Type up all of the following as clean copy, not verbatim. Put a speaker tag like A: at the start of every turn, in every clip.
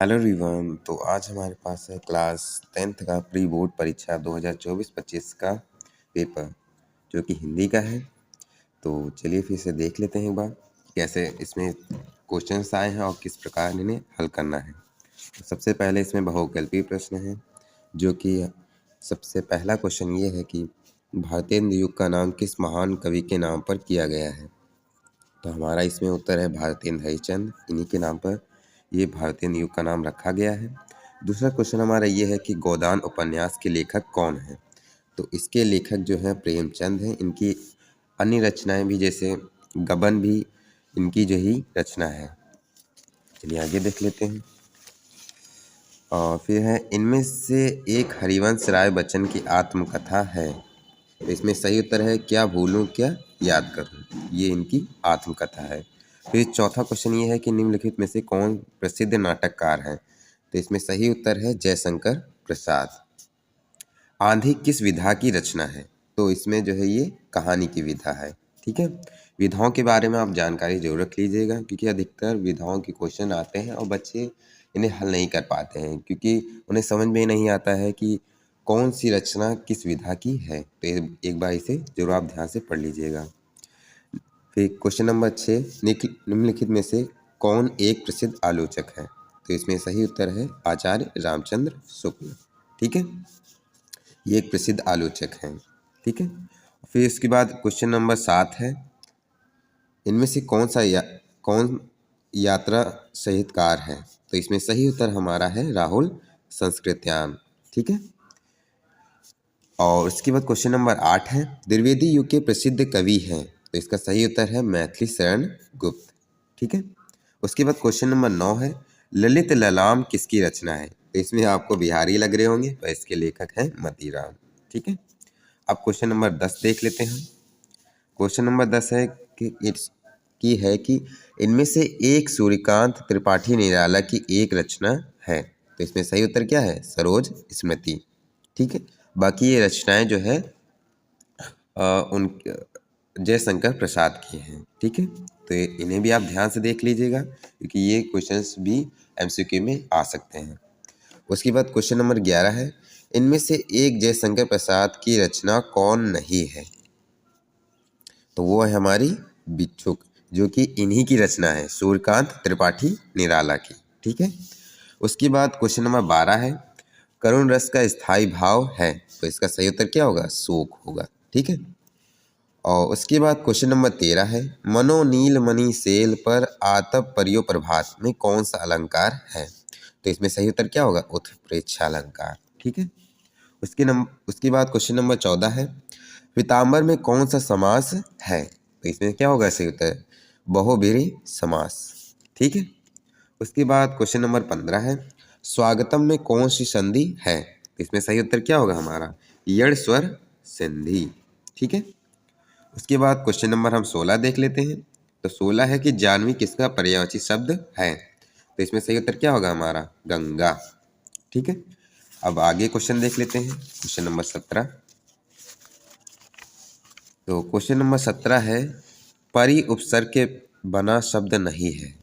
A: Hello everyone. तो आज हमारे पास है क्लास 10th का प्री बोर्ड परीक्षा 2024-25 का पेपर जो कि हिंदी का है। तो चलिए फिर से देख लेते हैं एक बार कैसे इसमें क्वेश्चंस आए हैं और किस प्रकार इन्हें हल करना है। तो सबसे पहले इसमें बहुविकल्पीय प्रश्न है, जो कि सबसे पहला क्वेश्चन ये है कि भारतेंदु युग का नाम किस महान कवि के नाम पर किया गया है। तो हमारा इसमें उत्तर है भारतेंदु हरिश्चंद्र, इन्हीं के नाम पर ये भारतेंदु युग का नाम रखा गया है। दूसरा क्वेश्चन हमारा ये है कि गोदान उपन्यास के लेखक कौन है। तो इसके लेखक जो हैं प्रेमचंद हैं। इनकी अन्य रचनाएं भी जैसे गबन भी इनकी जो ही रचना है। चलिए आगे देख लेते हैं। और फिर है इनमें से एक हरिवंश राय बच्चन की आत्मकथा है। तो इसमें सही उत्तर है क्या भूलूं क्या याद करूं, ये इनकी आत्मकथा है। फिर चौथा क्वेश्चन ये है कि निम्नलिखित में से कौन प्रसिद्ध नाटककार है। तो इसमें सही उत्तर है जयशंकर प्रसाद। आंधी किस विधा की रचना है। तो इसमें जो है ये कहानी की विधा है। ठीक है, विधाओं के बारे में आप जानकारी जरूर रख लीजिएगा, क्योंकि अधिकतर विधाओं के क्वेश्चन आते हैं और बच्चे इन्हें हल नहीं कर पाते हैं, क्योंकि उन्हें समझ में नहीं आता है कि कौन सी रचना किस विधा की है। तो एक बार इसे जरूर आप ध्यान से पढ़ लीजिएगा। फिर क्वेश्चन नंबर 6, निम्नलिखित में से कौन एक प्रसिद्ध आलोचक है। तो इसमें सही उत्तर है आचार्य रामचंद्र शुक्ल। ठीक है, ये एक प्रसिद्ध आलोचक हैं। ठीक है, फिर इसके बाद क्वेश्चन नंबर 7 है, इनमें से कौन यात्रा साहित्यकार है। तो इसमें सही उत्तर हमारा है राहुल संस्कृत्यान। ठीक है, और उसके बाद क्वेश्चन नंबर 8 है, द्विवेदी युग के प्रसिद्ध कवि हैं। तो इसका सही उत्तर है मैथिली शरण गुप्त। ठीक है, उसके बाद क्वेश्चन नंबर 9 है, ललित ललाम किसकी रचना है। तो इसमें आपको बिहारी लग रहे होंगे, तो इसके लेखक हैं मतीराम। ठीक है, अब क्वेश्चन नंबर 10 देख लेते हैं। क्वेश्चन नंबर 10 है कि इनमें से एक सूर्यकांत त्रिपाठी निराला की एक रचना है। तो इसमें सही उत्तर क्या है सरोज स्मृति। ठीक है, बाकी ये रचनाएं जो है उन जयशंकर प्रसाद की हैं। ठीक है, तो इन्हें भी आप ध्यान से देख लीजिएगा, क्योंकि ये क्वेश्चंस भी एमसीक्यू में आ सकते हैं। उसके बाद क्वेश्चन नंबर 11 है, इनमें से एक जयशंकर प्रसाद की रचना कौन नहीं है। तो वो है हमारी बिच्छुक, जो कि इन्हीं की रचना है, सूर्यकांत त्रिपाठी निराला की। ठीक है, उसके बाद क्वेश्चन नंबर 12 है, करुण रस का स्थायी भाव है। तो इसका सही उत्तर क्या होगा शोक होगा। ठीक है, और उसके बाद क्वेश्चन नंबर 13 है, मनो नील मणि सेल पर आतप परियो प्रभात में कौन सा अलंकार है। तो इसमें सही उत्तर क्या होगा उत्प्रेक्षा अलंकार। ठीक है, उसके बाद क्वेश्चन नंबर 14 है, पीताम्बर में कौन सा समास है। तो इसमें क्या होगा सही उत्तर बहुब्रीहि समास। ठीक है, उसके बाद क्वेश्चन नंबर 15 है, स्वागतम में कौन सी संधि है। तो इसमें सही उत्तर क्या होगा हमारा यड़ स्वर संधि। ठीक है, उसके बाद क्वेश्चन नंबर हम 16 देख लेते हैं। तो 16 है कि जानवी किसका पर्यायवाची शब्द है। तो इसमें सही उत्तर क्या होगा हमारा गंगा। ठीक है, अब आगे क्वेश्चन देख लेते हैं। क्वेश्चन नंबर 17, तो क्वेश्चन नंबर 17 है, परि उपसर्ग के बना शब्द नहीं है।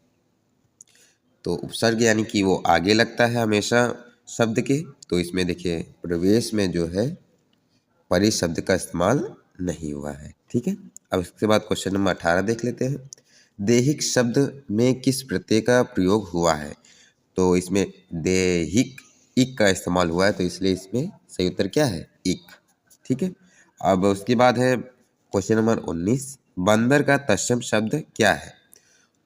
A: तो उपसर्ग यानी कि वो आगे लगता है हमेशा शब्द के। तो इसमें देखिए प्रवेश में जो है परि शब्द का इस्तेमाल नहीं हुआ है। ठीक है, अब इसके बाद क्वेश्चन नंबर 18 देख लेते हैं, देहिक शब्द में किस प्रत्यय का प्रयोग हुआ है। तो इसमें देहिक इक का इस्तेमाल हुआ है, तो इसलिए इसमें सही उत्तर क्या है इक। ठीक है, अब उसके बाद है क्वेश्चन नंबर 19, बंदर का तत्सम शब्द क्या है।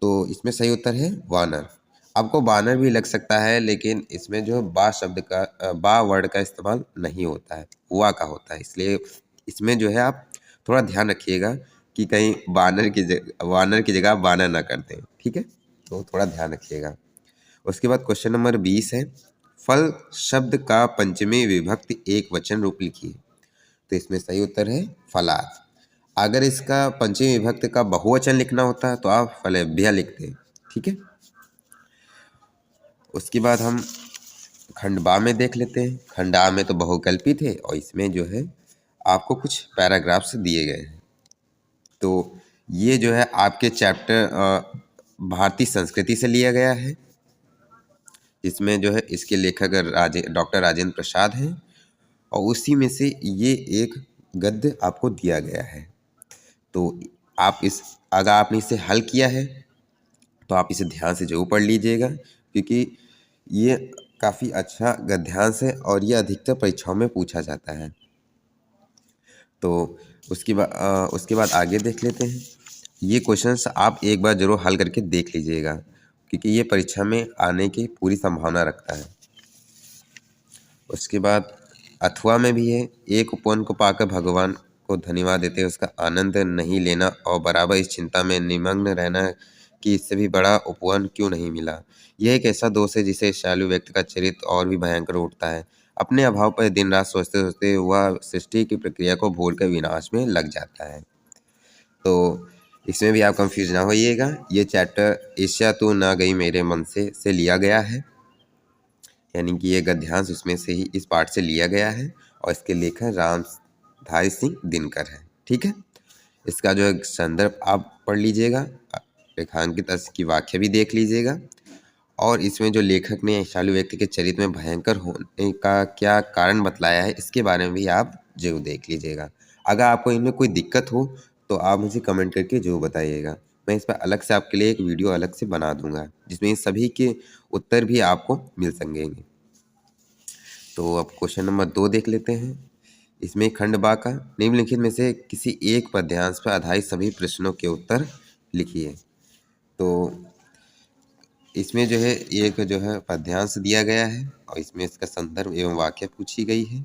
A: तो इसमें सही उत्तर है वानर। आपको बानर भी लग सकता है, लेकिन इसमें जो बा शब्द का बा वर्ड का इस्तेमाल नहीं होता है, हुआ का होता है। इसलिए इसमें जो है आप थोड़ा ध्यान रखिएगा कि कहीं वानर की जगह बानर ना कर दें। ठीक है, तो थोड़ा ध्यान रखिएगा। उसके बाद क्वेश्चन नंबर 20 है, फल शब्द का पंचमी विभक्ति एक वचन रूप लिखिए। तो इसमें सही उत्तर है फलाद। अगर इसका पंचमी विभक्ति का बहुवचन लिखना होता तो आप फलेभ्य लिखते। ठीक है, उसके बाद हम खंड बा में देख लेते हैं। खंड आ में तो बहुकल्पी थे, और इसमें जो है आपको कुछ पैराग्राफ्स दिए गए हैं। तो ये जो है आपके चैप्टर भारतीय संस्कृति से लिया गया है। जिसमें जो है इसके लेखक डॉक्टर राजेंद्र प्रसाद हैं और उसी में से ये एक गद्य आपको दिया गया है। तो आप इस अगर आपने इसे हल किया है तो आप इसे ध्यान से ज़रूर पढ़ लीजिएगा, क्योंकि ये काफ़ी अच्छा गद्यांश है और ये अधिकतर परीक्षाओं में पूछा जाता है। तो उसके बाद आगे देख लेते हैं। ये क्वेश्चंस आप एक बार ज़रूर हल करके देख लीजिएगा, क्योंकि ये परीक्षा में आने की पूरी संभावना रखता है। उसके बाद अथवा में भी है, एक उपवन को पाकर भगवान को धन्यवाद देते उसका आनंद नहीं लेना और बराबर इस चिंता में निमग्न रहना कि इससे भी बड़ा उपवन क्यों नहीं मिला। यह एक ऐसा दोष है जिसे शालू व्यक्ति का चरित्र और भी भयंकर उठता है। अपने अभाव पर दिन रात सोचते सोचते वह सृष्टि की प्रक्रिया को भूलकर विनाश में लग जाता है। तो इसमें भी आप कंफ्यूज ना होइएगा। ये चैप्टर ईर्ष्या तू ना गई मेरे मन से लिया गया है, यानी कि ये गद्यांश उसमें से ही इस पाठ से लिया गया है और इसके लेखक रामधारी सिंह दिनकर है। ठीक है, इसका जो है संदर्भ आप पढ़ लीजिएगा, रेखांकित अर्थ की व्याख्या भी देख लीजिएगा और इसमें जो लेखक ने शालू व्यक्ति के चरित्र में भयंकर होने का क्या कारण बतलाया है इसके बारे में भी आप जरूर देख लीजिएगा। अगर आपको इनमें कोई दिक्कत हो तो आप मुझे कमेंट करके जरूर बताइएगा। मैं इस पर अलग से आपके लिए एक वीडियो अलग से बना दूंगा जिसमें सभी के उत्तर भी आपको मिल सकेंगे। तो अब क्वेश्चन नंबर 2 देख लेते हैं। इसमें खंड बा का निम्नलिखित में से किसी एक पद्यांश पर आधारित सभी प्रश्नों के उत्तर लिखिए। तो इसमें जो है एक जो है पद्यांश दिया गया है और इसमें इसका संदर्भ एवं वाक्य पूछी गई है।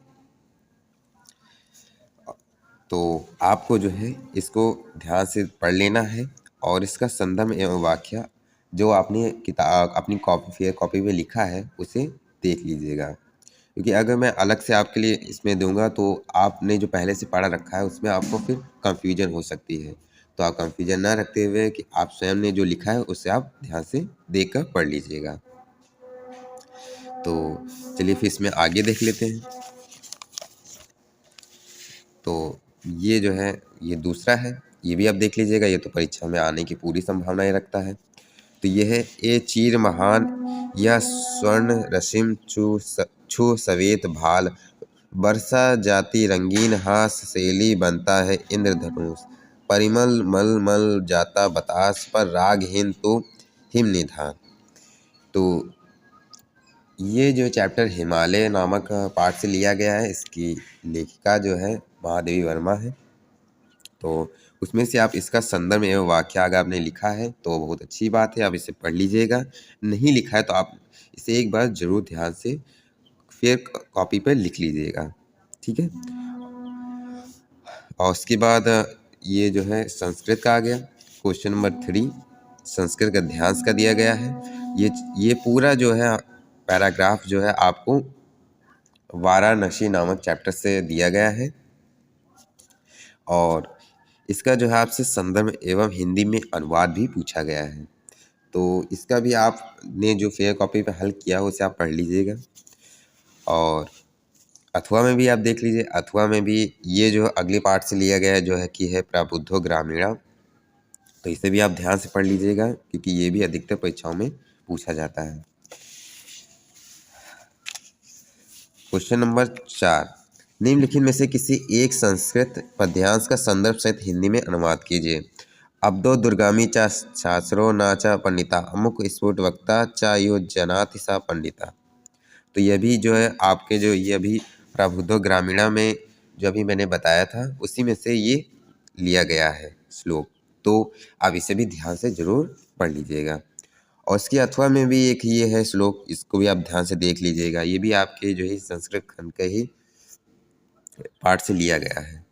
A: तो आपको जो है इसको ध्यान से पढ़ लेना है और इसका संदर्भ एवं वाक्य जो आपने किताब अपनी फेयर कॉपी में लिखा है उसे देख लीजिएगा, क्योंकि अगर मैं अलग से आपके लिए इसमें दूंगा तो आपने जो पहले से पढ़ा रखा है उसमें आपको फिर कंफ्यूजन हो सकती है। तो आप कंफ्यूजन ना रखते हुए कि आप स्वयं ने जो लिखा है उसे आप ध्यान से देख कर पढ़ लीजिएगा। तो चलिए फिर इसमें आगे देख लेते हैं। तो ये जो है ये दूसरा है, ये भी आप देख लीजिएगा, ये तो परीक्षा में आने की पूरी संभावनाएं रखता है। तो ये है ए चीर महान यह स्वर्ण रसिम छू सवेत भाल वर्षा जाति रंगीन हास शैली बनता है इंद्रधनुष परिमल मल मल जाता बतास पर रागहीन तो हिम निधान। तो ये जो चैप्टर हिमालय नामक पाठ से लिया गया है, इसकी लेखिका जो है महादेवी वर्मा है। तो उसमें से आप इसका संदर्भ एवं वाक्य अगर आपने लिखा है तो बहुत अच्छी बात है, आप इसे पढ़ लीजिएगा। नहीं लिखा है तो आप इसे एक बार जरूर ध्यान से फेयर कॉपी पर लिख लीजिएगा। ठीक है, और उसके बाद ये जो है संस्कृत का आ गया। क्वेश्चन नंबर 3 संस्कृत गद्यांश का दिया गया है। ये पूरा जो है पैराग्राफ जो है आपको वाराणसी नामक चैप्टर से दिया गया है और इसका जो है आपसे संदर्भ एवं हिंदी में अनुवाद भी पूछा गया है। तो इसका भी आपने जो फेयर कॉपी पे हल किया हो उसे आप पढ़ लीजिएगा। और अथवा में भी आप देख लीजिए, अथवा में भी ये जो अगले पार्ट से लिया गया है जो है कि है प्रबुद्धो ग्रामीणा। तो इसे भी आप ध्यान से पढ़ लीजिएगा क्योंकि ये भी अधिकतर परीक्षाओं में पूछा जाता है। क्वेश्चन नंबर 4 निम्नलिखित में से किसी एक संस्कृत पद्यांश का संदर्भ सहित हिंदी में अनुवाद कीजिए। अब्दो दुर्गामी चा शास्त्रो ना चा पंडिता अमुक स्फुट वक्ता चा यो जनाति सा पंडिता। तो यह भी जो है आपके जो ये अभी प्रबुद्धो ग्रामीणा में जो अभी मैंने बताया था उसी में से ये लिया गया है श्लोक। तो आप इसे भी ध्यान से जरूर पढ़ लीजिएगा। और इसके अथवा में भी एक ये है श्लोक, इसको भी आप ध्यान से देख लीजिएगा। ये भी आपके जो है संस्कृत खंड के ही पाठ से लिया गया है।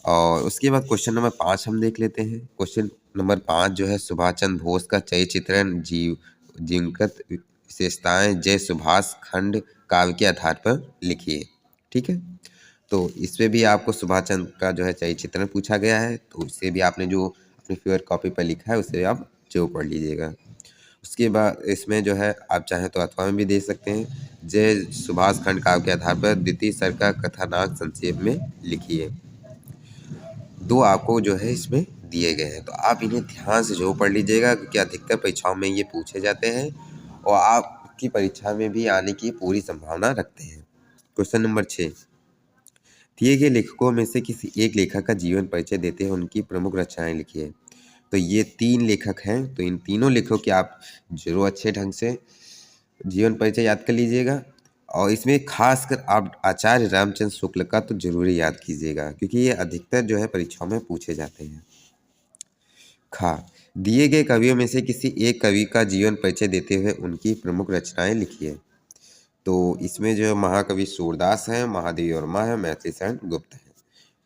A: और उसके बाद क्वेश्चन नंबर 5 हम देख लेते हैं। क्वेश्चन नंबर 5 जो है सुभाष चंद्र बोस का चय चित्रण जीवगत विशेषताएं जय सुभाष खंड काव्य के आधार पर लिखिए। ठीक है, तो इसमें भी आपको सुभाष चंद्र का जो है चय चित्रण पूछा गया है, तो उससे भी आपने जो अपनी फेयर कॉपी पर लिखा है उसे आप जो पढ़ लीजिएगा। उसके बाद इसमें जो है आप चाहें तो अथवा में भी दे सकते हैं, जय सुभाष खंड काव्य के आधार पर द्वितीय सर का कथानाक संक्षेप में लिखिए। 2 आपको जो है इसमें दिए गए हैं, तो आप इन्हें ध्यान से जो पढ़ लीजिएगा क्योंकि अधिकतर परीक्षाओं में ये पूछे जाते हैं और आप आपकी परीक्षा में भी आने की पूरी संभावना रखते हैं। क्वेश्चन नंबर 6, दिए गए लेखकों में से किसी एक लेखक का जीवन परिचय देते हैं, उनकी प्रमुख रचनाएं लिखिए। तो ये 3 लेखक हैं, तो इन तीनों लेखकों के आप ज़रूर अच्छे ढंग से जीवन परिचय याद कर लीजिएगा और इसमें खासकर आप आचार्य रामचंद्र शुक्ल का तो ज़रूर याद कीजिएगा, क्योंकि ये अधिकतर जो है परीक्षाओं में पूछे जाते हैं। खा, दिए गए कवियों में से किसी एक कवि का जीवन परिचय देते हुए उनकी प्रमुख रचनाएं लिखिए। तो इसमें जो है महाकवि सूरदास हैं, महादेवी वर्मा है, मैथिली शरण गुप्त हैं।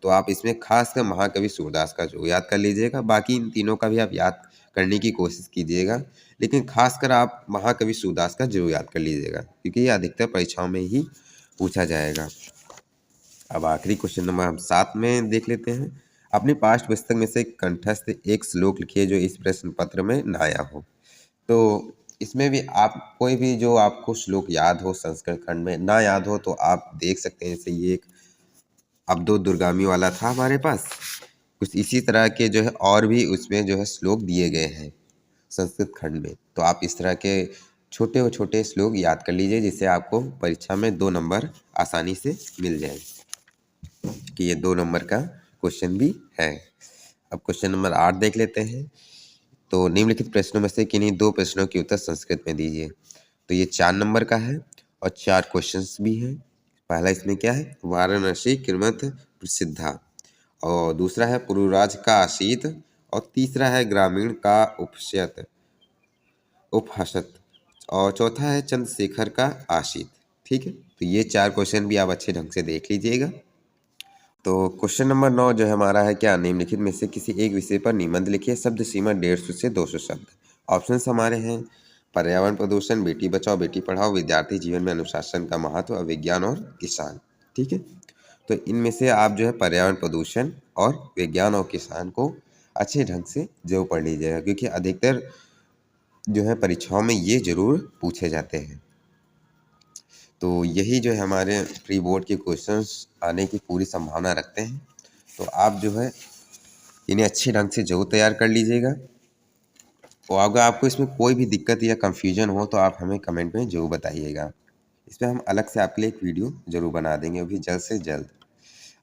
A: तो आप इसमें खासकर महाकवि सूरदास का जो याद कर लीजिएगा, बाकी इन तीनों का भी आप याद करने की कोशिश कीजिएगा, लेकिन खासकर आप महाकवि सूरदास का जरूर याद कर लीजिएगा, क्योंकि ये अधिकतर परीक्षाओं में ही पूछा जाएगा। अब आखिरी क्वेश्चन नंबर हम 7 में देख लेते हैं। अपनी पाठ्य पुस्तक में से कंठस्थ एक श्लोक लिखिए जो इस प्रश्न पत्र में ना आया हो। तो इसमें भी आप कोई भी जो आपको श्लोक याद हो संस्कृत खंड में ना याद हो तो आप देख सकते हैं। जैसे ये एक अवधूत दुर्गामी वाला था हमारे पास, कुछ इसी तरह के जो है और भी उसमें जो है श्लोक दिए गए हैं संस्कृत खंड में। तो आप इस तरह के छोटे श्लोक याद कर लीजिए, जिससे आपको परीक्षा में 2 नंबर आसानी से मिल जाए, कि ये 2 नंबर का क्वेश्चन भी है। अब क्वेश्चन नंबर 8 देख लेते हैं। तो निम्नलिखित प्रश्नों में से किन्हीं 2 प्रश्नों के उत्तर संस्कृत में दीजिए। तो ये 4 नंबर का है और 4 क्वेश्चंस भी हैं। पहला इसमें क्या है, वाराणसी किमर्थ प्रसिद्धा, और दूसरा है पुरुराज का आशीत, और तीसरा है ग्रामीण का उपहसत, और चौथा है चंद्रशेखर का आशीत। ठीक है, तो ये 4 क्वेश्चन भी आप अच्छे ढंग से देख लीजिएगा। तो क्वेश्चन नंबर 9 जो है हमारा है, क्या निम्नलिखित में से किसी एक विषय पर निबंध लिखिए, शब्द सीमा 150 से 200 शब्द। ऑप्शंस हमारे हैं पर्यावरण प्रदूषण, बेटी बचाओ बेटी पढ़ाओ, विद्यार्थी जीवन में अनुशासन का महत्व, विज्ञान और किसान। ठीक है, तो इनमें से आप जो है पर्यावरण प्रदूषण और विज्ञान और किसान को अच्छे ढंग से जरूर पढ़ लीजिएगा, क्योंकि अधिकतर जो है परीक्षाओं में ये जरूर पूछे जाते हैं। तो यही जो है हमारे प्री बोर्ड के क्वेश्चंस आने की पूरी संभावना रखते हैं। तो आप जो है इन्हें अच्छे ढंग से जरूर तैयार कर लीजिएगा, और अगर आपको इसमें कोई भी दिक्कत या कन्फ्यूजन हो तो आप हमें कमेंट में जरूर बताइएगा। इस पर हम अलग से आपके लिए एक वीडियो जरूर बना देंगे, अभी जल्द से जल्द।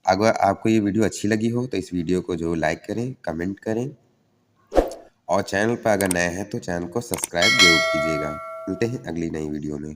A: अगर आपको ये वीडियो अच्छी लगी हो तो इस वीडियो को जरूर लाइक करें, कमेंट करें, और चैनल पर अगर नए हैं तो चैनल को सब्सक्राइब जरूर कीजिएगा। मिलते हैं अगली नई वीडियो में।